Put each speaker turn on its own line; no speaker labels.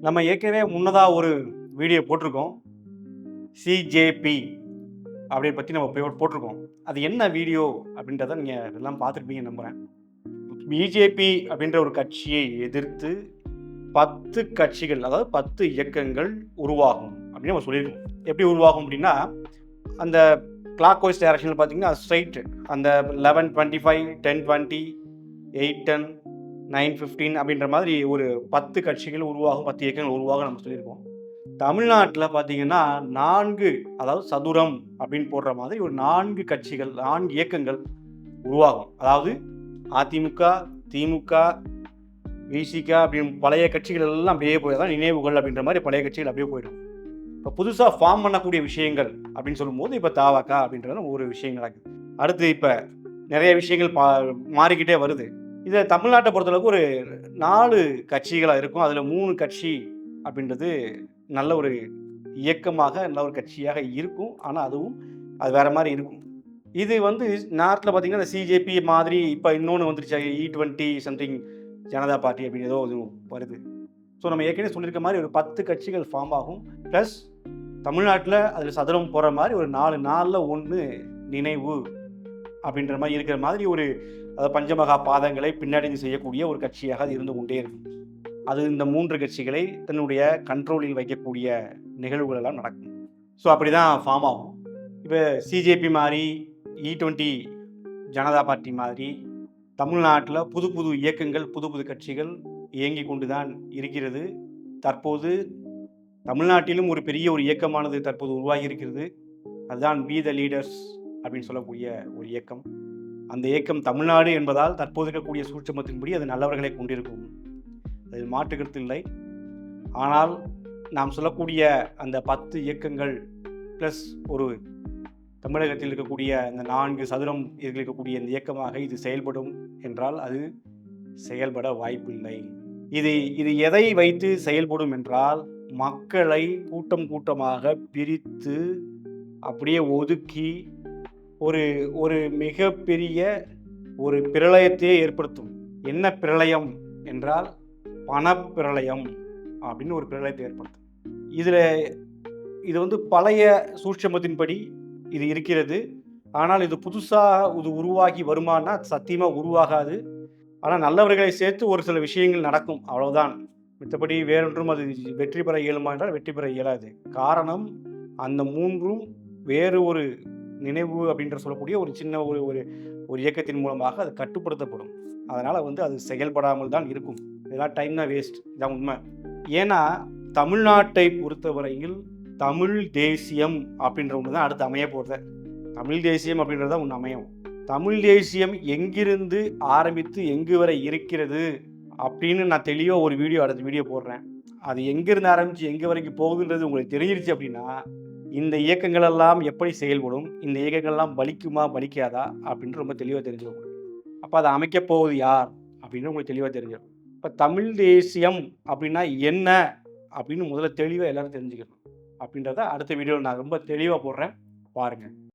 நம்ம ஏற்கனவே முன்னதாக ஒரு வீடியோ போட்டிருக்கோம். சிஜேபி அப்படியே பற்றி நம்ம போட்டிருக்கோம். அது என்ன வீடியோ அப்படின்றத நீங்கள் எல்லாம் பார்த்துருப்பீங்கன்னு நம்புகிறேன். பிஜேபி அப்படின்ற ஒரு கட்சியை எதிர்த்து 10 கட்சிகள், அதாவது 10 இயக்கங்கள் உருவாகும் அப்படின்னு நம்ம சொல்லியிருக்கோம். எப்படி உருவாகும் அப்படின்னா, அந்த கிளாக் வைஸ் டைரக்ஷனில் பார்த்தீங்கன்னா ஸ்ட்ரைட் அந்த 11:25, 10:20, 8:10, 9:15 அப்படின்ற மாதிரி ஒரு 10 கட்சிகள் உருவாகும், 10 இயக்கங்கள் உருவாகும் நம்ம சொல்லியிருக்கோம். தமிழ்நாட்டில் பார்த்தீங்கன்னா 4, அதாவது சதுரம் அப்படின்னு போடுற மாதிரி ஒரு 4 கட்சிகள், 4 இயக்கங்கள் உருவாகும். அதாவது அதிமுக, திமுக, விசிக அப்படின்னு பழைய கட்சிகள் எல்லாம் அப்படியே போயிடும். நினைவுகள் அப்படின்ற மாதிரி பழைய கட்சிகள் அப்படியே போயிடும். இப்போ புதுசாக ஃபார்ம் பண்ணக்கூடிய விஷயங்கள் அப்படின்னு சொல்லும்போது இப்போ தாவக அப்படின்றது ஒரு விஷயம் நடக்குது. அடுத்து இப்போ நிறைய விஷயங்கள் மாறிக்கிட்டே வருது. இதை தமிழ்நாட்டை பொறுத்தளவுக்கு ஒரு 4 கட்சிகளாக இருக்கும். அதில் 3 கட்சி அப்படின்றது நல்ல ஒரு இயக்கமாக, நல்ல ஒரு கட்சியாக இருக்கும். ஆனால் அதுவும் அது வேறு மாதிரி இருக்கும். இது வந்து நார்த்தில் பார்த்தீங்கன்னா இந்த சிஜேபி மாதிரி இப்போ இன்னொன்று வந்துருச்சு, E20 சம்திங் ஜனதா பார்ட்டி அப்படின்னு ஏதோ இது வருது. ஸோ நம்ம ஏற்கனவே சொல்லியிருக்க மாதிரி ஒரு 10 கட்சிகள் ஃபார்ம் ஆகும். ப்ளஸ் தமிழ்நாட்டில் அதில் சதுரம் போகிற மாதிரி ஒரு 4 நாளில் 1 நினைவு அப்படின்ற மாதிரி இருக்கிற மாதிரி ஒரு பஞ்சமகா பாதங்களை பின்னடைந்து செய்யக்கூடிய ஒரு கட்சியாக அது இருந்து கொண்டே இருக்கும். அது இந்த 3 கட்சிகளை தன்னுடைய கண்ட்ரோலில் வைக்கக்கூடிய நிகழ்வுகள் எல்லாம் நடக்கும். ஸோ அப்படி தான் ஃபார்ம் ஆகும். இப்போ சிஜேபி மாதிரி, E20 ஜனதா பார்ட்டி மாதிரி தமிழ்நாட்டில் புது புது இயக்கங்கள், புது புது கட்சிகள் இயங்கி கொண்டு தான் இருக்கிறது. தற்போது தமிழ்நாட்டிலும் ஒரு பெரிய ஒரு இயக்கமானது தற்போது உருவாகி இருக்கிறது. அதுதான் பி த லீடர்ஸ் அப்படின்னு சொல்லக்கூடிய ஒரு இயக்கம். அந்த இயக்கம் தமிழ்நாடு என்பதால் தற்போது இருக்கக்கூடிய சூட்சுமத்தின்படி அது நல்லவர்களை கொண்டிருக்கும், அதில் மாற்று கருத்து இல்லை. ஆனால் நாம் சொல்லக்கூடிய அந்த 10 இயக்கங்கள் ப்ளஸ் ஒரு தமிழகத்தில் இருக்கக்கூடிய இந்த 4 சதுரம் இருக்கக்கூடிய இந்த இயக்கமாக இது செயல்படும் என்றால் அது செயல்பட வாய்ப்பில்லை. இது எதை வைத்து செயல்படும் என்றால், மக்களை கூட்டம் கூட்டமாக பிரித்து அப்படியே ஒதுக்கி ஒரு ஒரு மிகப்பெரிய ஒரு பிரளயத்தையே ஏற்படுத்தும். என்ன பிரளயம் என்றால் பணப்பிரளயம் அப்படின்னு ஒரு பிரளயத்தை ஏற்படுத்தும். இது வந்து பழைய சூட்சமத்தின்படி இது இருக்கிறது. ஆனால் இது புதுசாக இது உருவாகி வருமானா சத்தியமாக உருவாகாது. ஆனால் நல்லவர்களை சேர்த்து ஒரு சில விஷயங்கள் நடக்கும், அவ்வளோதான். மற்றபடி வேறொன்றும் அது வெற்றி பெற இயலுமா என்றால் வெற்றி பெற இயலாது. காரணம், அந்த 3ம் வேறு ஒரு நினைவு அப்படின்ற சொல்லக்கூடிய ஒரு சின்ன ஒரு ஒரு இயக்கத்தின் மூலமாக அது கட்டுப்படுத்தப்படும். அதனால் வந்து அது செயல்படாமல் தான் இருக்கும். இதெல்லாம் டைம் தான் வேஸ்ட், இதான் உண்மை. ஏன்னா தமிழ்நாட்டை பொறுத்தவரையில் தமிழ் தேசியம் அப்படின்ற ஒன்று தான் அடுத்து அமைய போகிறது. தமிழ் தேசியம் அப்படின்றது தான் ஒன்று அமையும். தமிழ் தேசியம் எங்கிருந்து ஆரம்பித்து எங்கு வரை இருக்கிறது அப்படின்னு நான் தெளிவாக ஒரு அடுத்த வீடியோ போடுறேன். அது எங்கிருந்து ஆரம்பித்து எங்கே வரைக்கும் போகுதுன்றது உங்களுக்கு தெரிஞ்சிருச்சு அப்படின்னா, இந்த இயக்கங்கள் எல்லாம் எப்படி செயல்படும், இந்த இயக்கங்கள்லாம் பலிக்குமா பலிக்காதா அப்படின்னு ரொம்ப தெளிவாக தெரிஞ்சிடும். அப்போ அதை அமைக்க போவது யார் அப்படின்னு உங்களுக்கு தெளிவாக தெரிஞ்சிடும். இப்போ தமிழ் தேசியம் அப்படின்னா என்ன அப்படின்னு முதல்ல தெளிவாக எல்லாரும் தெரிஞ்சுக்கணும். அப்படின்றத அடுத்த வீடியோவில் நான் ரொம்ப தெளிவாக போடுறேன், பாருங்கள்.